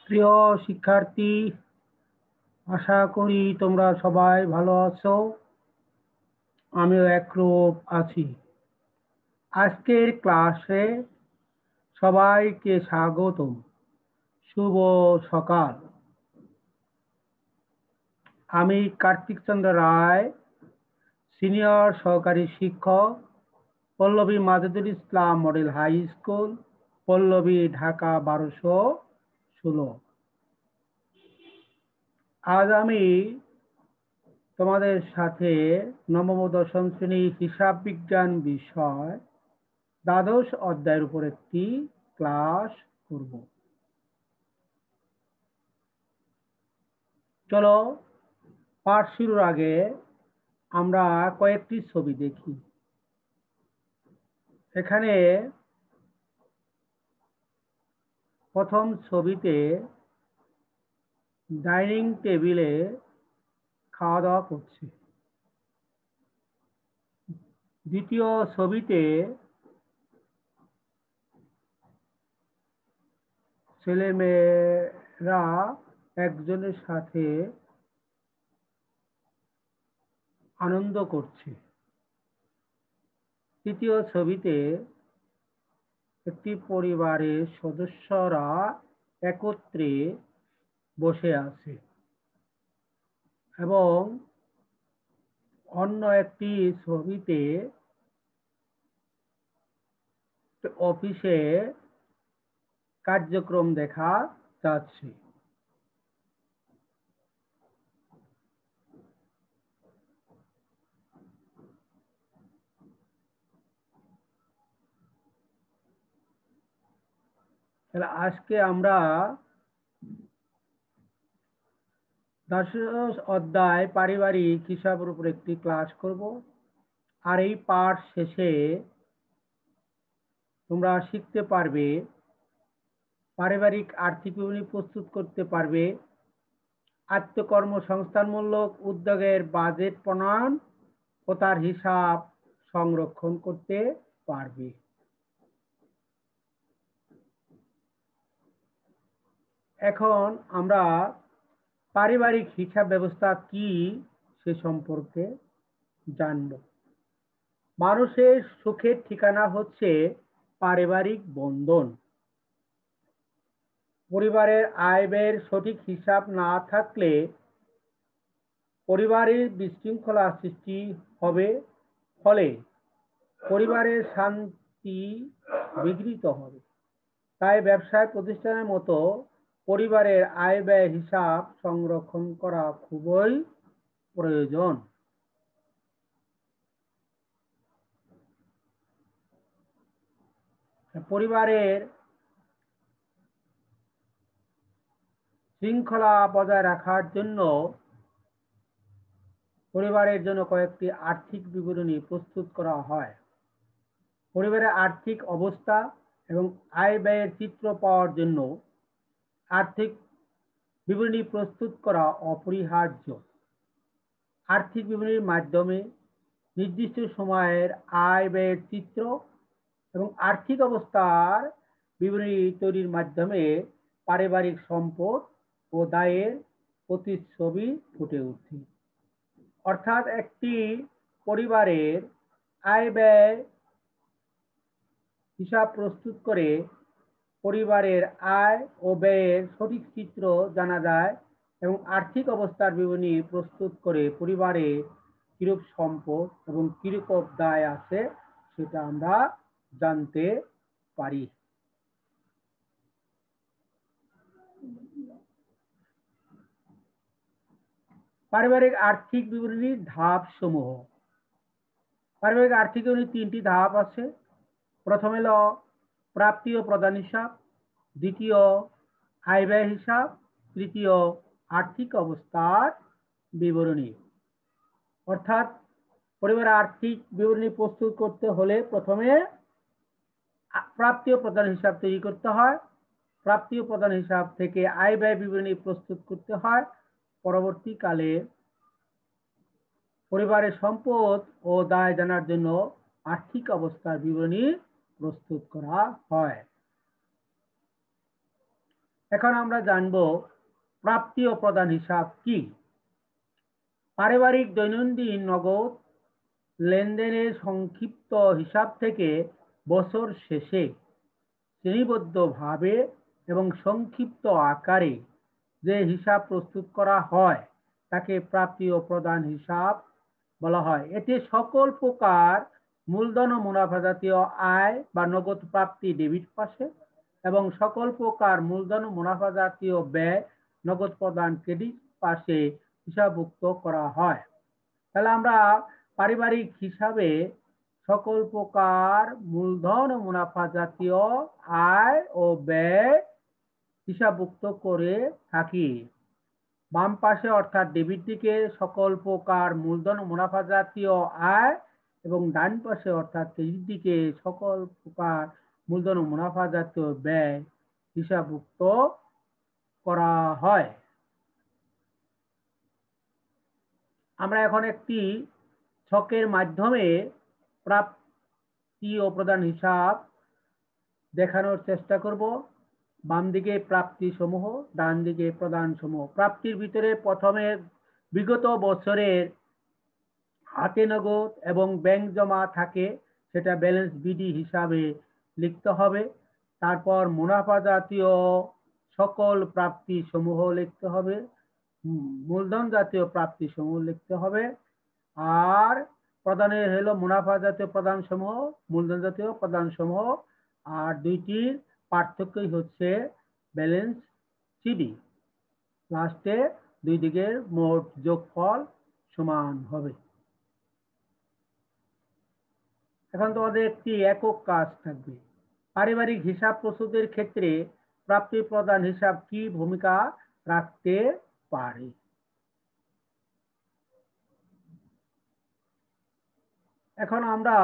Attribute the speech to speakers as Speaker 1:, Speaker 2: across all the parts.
Speaker 1: প্রিয় শিক্ষার্থী, আশা করি তোমরা সবাই ভালো আছো। আমিও একরূপ আছি। আজকের ক্লাসে সবাইকে স্বাগতম। শুভ সকাল। আমি কার্তিক চন্দ্র রায়, সিনিয়র সহকারী শিক্ষক, Pallabi Majedul Islam model high school, Pallabi, Dhaka 1216। আজ আমি তোমাদের সাথে নবম ও দশম শ্রেণীর হিসাব বিজ্ঞান বিষয় দ্বাদশ অধ্যায়ের উপর একটি ক্লাস করব। চলো পাঠ শুরুর আগে আমরা কয়েকটি ছবি দেখি। এখানে প্রথম ছবিতে ডাইনিং টেবিলে খাওয়া দাওয়া করছে। দ্বিতীয় ছবিতে ছেলে মেয়েরা একজনের সাথে আনন্দ করছে। তৃতীয় ছবিতে একটি পরিবারের সদস্যরা একত্রে বসে আছে এবং অন্য একটি ছবিতে অফিসে কার্যক্রম দেখা যাচ্ছে। তাহলে আজকে আমরা দ্বাদশ অধ্যায় পারিবারিক হিসাবের উপর একটি ক্লাস করব। আর এই পাঠ শেষে তোমরা শিখতে পারবে পারিবারিক আর্থিক বিবরণী প্রস্তুত করতে পারবে, আত্মকর্মসংস্থানমূলক উদ্যোগের বাজেট প্রণয়ন ও তার হিসাব সংরক্ষণ করতে পারবে। এখন আমরা পারিবারিক হিসাব ব্যবস্থা কি সে সম্পর্কে জানব। মানুষের সুখের ঠিকানা হচ্ছে পারিবারিক বন্ধন। পরিবারের আয় ব্যয়ের সঠিক হিসাব না থাকলে পরিবারের বিশৃঙ্খলা সৃষ্টি হবে, ফলে পরিবারের শান্তি বিঘ্নিত হবে। তাই ব্যবসায় প্রতিষ্ঠানের মতো পরিবারের আয় ব্যয় হিসাব সংরক্ষণ করা খুবই প্রয়োজন। পরিবারের শৃঙ্খলা বজায় রাখার জন্য পরিবারের জন্য কয়েকটি আর্থিক বিবরণী প্রস্তুত করা হয়। পরিবারের আর্থিক অবস্থা এবং আয় ব্যয়ের চিত্র পাওয়ার জন্য আর্থিক বিবরণী প্রস্তুত করা অপরিহার্য। আর্থিক বিবরণীর মাধ্যমে নির্দিষ্ট সময়ের আয় ব্যয়ের চিত্র এবং আর্থিক অবস্থার বিবরণী তৈরির মাধ্যমে পারিবারিক সম্পদ ও দায়ের প্রতিচ্ছবি ফুটে ওঠে। অর্থাৎ একটি পরিবারের আয় ব্যয় হিসাব প্রস্তুত করে পরিবারের আয় ও ব্যয়ের সঠিক চিত্র জানা যায় এবং আর্থিক অবস্থার বিবরণী প্রস্তুত করে পরিবারে কিরূপ সম্পদ এবং কিরূপ দায় আছে সেটা আমরা জানতে পারি। পারিবারিক আর্থিক বিবরণীর ধাপ সমূহ। পারিবারিক আর্থিক বিবরণীর তিনটি ধাপ আছে। প্রথম হলো প্রাপ্তি ও প্রদান হিসাব, দ্বিতীয় আয় ব্যয় হিসাব, তৃতীয় আর্থিক অবস্থার বিবরণী। অর্থাৎ পরিবারের আর্থিক বিবরণী প্রস্তুত করতে হলে প্রথমে প্রাপ্তি ও প্রদান হিসাব তৈরি করতে হয়। প্রাপ্তি ও প্রদান হিসাব থেকে আয় ব্যয় বিবরণী প্রস্তুত করতে হয়। পরবর্তীকালে পরিবারের সম্পদ ও দায় জানার জন্য আর্থিক অবস্থার বিবরণী প্রস্তুত করা হয়। এখন আমরা জানব প্রাপ্তি ও প্রদান হিসাব কি। পারিবারিক দৈনন্দিন নগদ লেনদেনের সংক্ষিপ্ত হিসাব থেকে বছর শেষে শ্রেণীবদ্ধভাবে এবং সংক্ষিপ্ত আকারে যে হিসাব প্রস্তুত করা হয় তাকে প্রাপ্তি ও প্রদান হিসাব বলা হয়। এতে সকল প্রকার মূলধন ও মুনাফা জাতীয় আয় বা নগদ প্রাপ্তি ডেবিট পাশে এবং সকল প্রকার মূলধন ও মুনাফা জাতীয় ব্যয় নগদ প্রদান ক্রেডিট পাশে হিসাবভুক্ত করা হয়। তাহলে আমরা পারিবারিক হিসাবে সকল প্রকার মূলধন ও মুনাফা জাতীয় আয় ও ব্যয় হিসাবভুক্ত করে থাকি। বাম পাশে অর্থাৎ ডেবিট দিকে সকল প্রকার মূলধন ও মুনাফা জাতীয় আয় এবং ডান পাশে অর্থাৎ ক্রেডিট দিকে সকল প্রকার মূলধন ও মুনাফা জাতীয় ব্যয় হিসাবভুক্ত করা হয়। আমরা এখন একটি ছকের মাধ্যমে প্রাপ্তি ও প্রদান হিসাব দেখানোর চেষ্টা করব। বাম দিকে প্রাপ্তি সমূহ, ডান দিকে প্রদান সমূহ। প্রাপ্তির ভিতরে প্রথমে বিগত বছরের হাতে নগদ এবং ব্যাংক জমা থাকে, সেটা ব্যালেন্স বিডি হিসাবে লিখতে হবে। তারপর মুনাফা জাতীয় সকল প্রাপ্তি সমূহ লিখতে হবে, মূলধন জাতীয় প্রাপ্তি সমূহ লিখতে হবে। আর প্রদানের হলো মুনাফা জাতীয় প্রদান সমূহ, মূলধন জাতীয় প্রদান সমূহ। আর দুইটির পার্থক্যই হচ্ছে ব্যালেন্স সিডি। লাস্টে দুই দিকের মোট যোগফল সমান হবে। এখন তোমাদের একটি একক কাজ থাকবে। পারিবারিক হিসাব প্রস্তুতের ক্ষেত্রে প্রাপ্তি প্রদান হিসাব কি ভূমিকা রাখতে পারে। এখন আমরা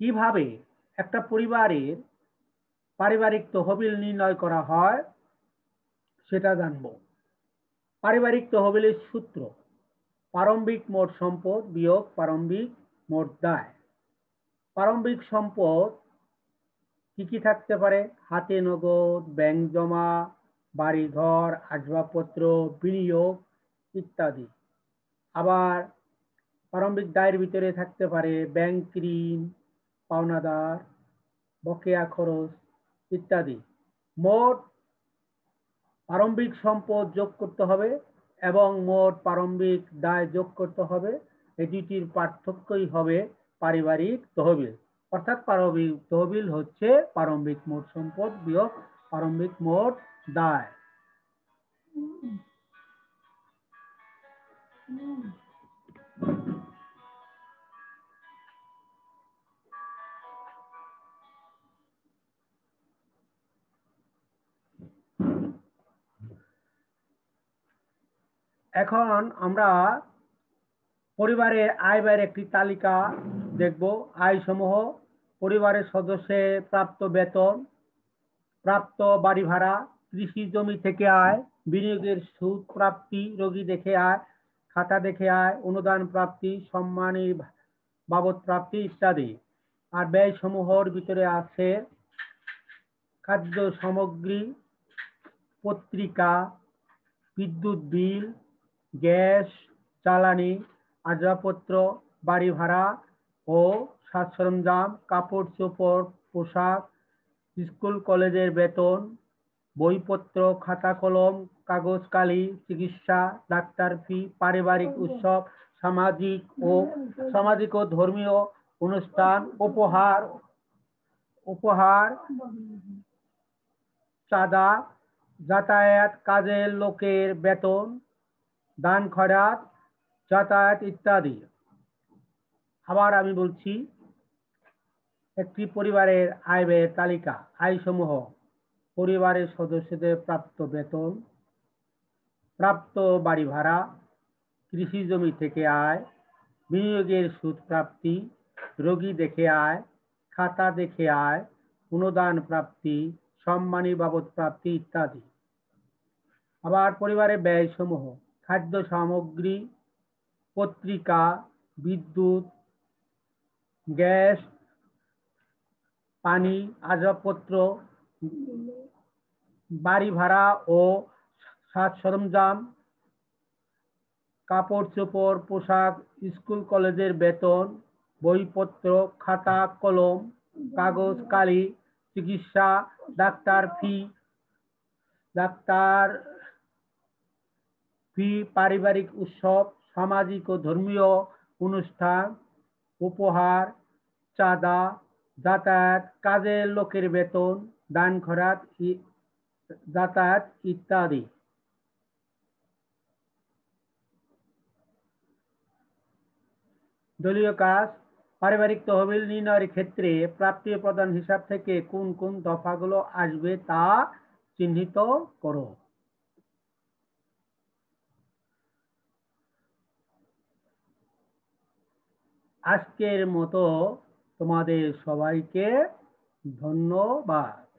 Speaker 1: কিভাবে একটা পরিবারের পারিবারিক তহবিল নির্ণয় করা হয় সেটা জানব। পারিবারিক তহবিলের সূত্র: প্রারম্ভিক মোট সম্পদ বিয়োগ প্রারম্ভিক মোট দায়। প্রারম্ভিক সম্পদ কি কি থাকতে পারে? হাতে নগদ, ব্যাংক জমা, বাড়িঘর, আসবাবপত্র, বিনিয়োগ ইত্যাদি। আবার প্রারম্ভিক দায়ের ভিতরে থাকতে পারে ব্যাংক ঋণ, পাওনাদার, বকেয়া খরচ ইত্যাদি। মোট প্রারম্ভিক সম্পদ যোগ করতে হবে এবং মোট প্রারম্ভিক দায় যোগ করতে হবে। এই দুইটির পার্থক্যই হবে পারিবারিক তহবিল। অর্থাৎ প্রারম্ভিক তহবিল হচ্ছে প্রারম্ভিক মোট সম্পদ বিয়োগ প্রারম্ভিক মোট দায়। এখন আমরা পরিবারের আয় ব্যয়ের একটি তালিকা দেখব। আয় সমূহ: পরিবারের সদস্যের প্রাপ্ত বেতন, প্রাপ্ত বাড়ি ভাড়া, কৃষি জমি থেকে আয়, বিনিয়োগের সুদ প্রাপ্তি, রোগী দেখে আয়, খাতা দেখে আয়, অনুদান প্রাপ্তি, সম্মানী বাবদ প্রাপ্তি ইত্যাদি। আর ব্যয় সমূহের ভিতরে আছে খাদ্য সামগ্রী, পত্রিকা, বিদ্যুৎ বিল, গ্যাস, জ্বালানি, আসবাবপত্র, বাড়ি ভাড়া ও সাজ সরঞ্জাম, কাপড় চোপড়, পোশাক, স্কুল কলেজের বেতন, বইপত্র, খাতা কলম, কাগজ কালি, চিকিৎসা, ডাক্তার ফি, পারিবারিক উৎসব, সামাজিক ও ধর্মীয় অনুষ্ঠান, উপহার, চাঁদা, যাতায়াত, কাজের লোকের বেতন, দান খয়রাত, যাতায়াত ইত্যাদি। আবার আমি বলছি, একটি পরিবারের আয় ব্যয়ের তালিকা। আয় সমূহ: পরিবারের সদস্যদের প্রাপ্ত বেতন, প্রাপ্ত বাড়ি ভাড়া, কৃষি জমি থেকে আয়, বিনিয়োগের সুদ প্রাপ্তি, রোগী দেখে আয়, খাতা দেখে আয়, অনুদান প্রাপ্তি, সম্মানী বাবদ প্রাপ্তি ইত্যাদি। আবার পরিবারের ব্যয় সমূহ: খাদ্য সামগ্রী, পত্রিকা, বিদ্যুৎ, গ্যাস, পানি, আসবাবপত্র, বাড়ি ভাড়া ও সাজ সরঞ্জাম, কাপড় চোপড়, পোশাক, স্কুল কলেজের বেতন, বইপত্র, খাতা কলম, কাগজ কালি, চিকিৎসা, ডাক্তার ফি, ডাক্তার ফি, পারিবারিক উৎসব, সামাজিক ও ধর্মীয় অনুষ্ঠান, উপহার, চাঁদা, যাতায়াত, কাজের লোকের বেতন, দান খয়রাত, যাতায়াত ইত্যাদি। দলীয় কাজ, পারিবারিক তহবিল নির্ণয়ের ক্ষেত্রে প্রাপ্তি ও প্রদান হিসাব থেকে কোন কোন দফাগুলো আসবে তা চিহ্নিত করো। আজকের মতো তোমাদের সবাইকে ধন্যবাদ।